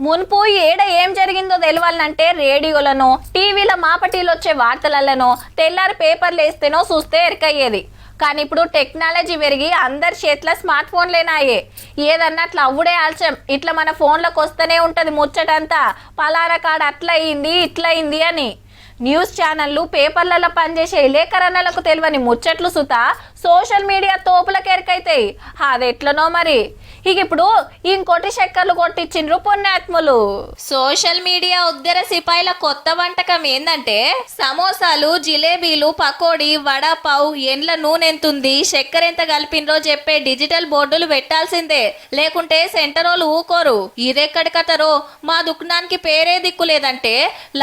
మున్పు ఏడ ఏం జరిగిందో తెలవాలంటే రేడియోలను టీవీల మాపటీలు వచ్చే వార్తలలోనో తెల్లారి పేపర్లు వేస్తేనో చూస్తే ఎరకయ్యేది. కానీ ఇప్పుడు టెక్నాలజీ పెరిగి అందరి చేతిలో స్మార్ట్ ఫోన్లేనాయే. ఏదన్నా అట్లా అవ్వుడే ఆల్చం ఇట్లా మన ఫోన్లకు వస్తూనే ఉంటుంది ముచ్చటంతా, పలానా కాడ అట్లా అయింది ఇట్లా అయింది అని. న్యూస్ ఛానళ్ళు పేపర్లలో పనిచేసే విలేకరణలకు తెలియని ముచ్చట్లు సుతా సోషల్ మీడియా తోపులకు ఎరకైతాయి. అది ఎట్లనో మరి. ఇక ఇప్పుడు ఇంకోటి చక్కర్లు కొట్టించిండ్రు పుణ్యాత్ములు. సోషల్ మీడియా ఉద్దర సిపాయిల కొత్త వంటకం ఏందంటే సమోసాలు, జిలేబీలు, పకోడీ, వడాపావ్, ఎండ్ల నూనె ఎంతుంది, చక్కెర ఎంత కలిపినరో చెప్పే డిజిటల్ బోర్డులు పెట్టాల్సిందే, లేకుంటే సెంటరోలు ఊకోరు. ఇదెక్కడి కథరో, మా దుకాణానికి పేరే దిక్కు లేదంటే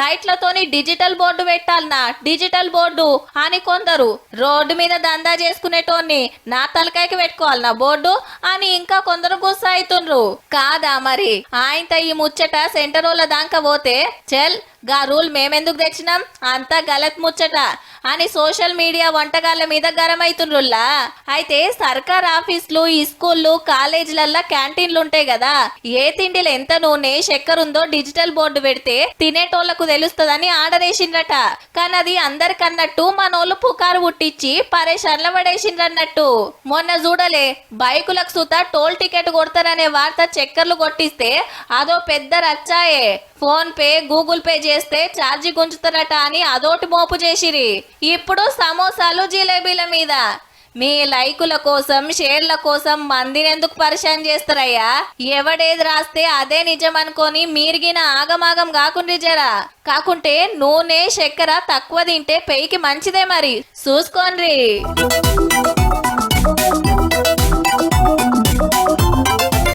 లైట్లతోని డిజిటల్ బోర్డు పెట్టాలనా, డిజిటల్ బోర్డు అని కొందరు. రోడ్డు మీద దందా చేసుకునేటోన్ని నా తలకాయకి పెట్టుకోవాలనా బోర్డు అని ఇంకా కొందరు గుస్సా అవుతుండ్రు. కాదా మరి ఆయనతో ఈ ముచ్చట సెంటరోల దాకా పోతే చెల్ గా రూల్ మేమెందుకు తెచ్చినాం అంతా గలత్ ముచ్చట అని సోషల్ మీడియా వంటకాల మీద గరమైతుండ్రుల్లా. అయితే సర్కార్ ఆఫీసులు, ఈ స్కూళ్ళు, కాలేజీలల్లా క్యాంటీన్లు ఉంటాయి కదా, ఏ తిండిలో ఎంత నూనె చక్కెర ఉందో డిజిటల్ బోర్డు పెడితే తినేటోళ్లకు తెలుస్తుందని ఆర్డర్ వేసిండ్రట. కానీ అది అందరికన్నట్టు మనోళ్ళు పుకారు పుట్టించి పరేషాన్ల పడేసిండ్రన్నట్టు. మొన్న చూడలే బైకులకు సుతా టోల్ టికెట్ కొడతారనే వార్త చక్కెరలు కొట్టిస్తే అదో పెద్ద రచ్చాయే. ఫోన్ పే, గూగుల్ పే చేస్తే ఛార్జీ గుంజుతారట అని అదోటి మోపు చేసిరి. ఇప్పుడు సమోసాలు, జిలేబీల మీద మీ లైకుల కోసం, షేర్ల కోసం మందిని ఎందుకు పరిశాన్ చేస్తారయ్యా? ఎవడేది రాస్తే అదే నిజం అనుకొని మీరిగిన ఆగమాగం కాకుండా జరా. కాకుంటే నూనె, చక్కెర తక్కువ తింటే పెయికి మంచిదే మరి చూసుకోండి.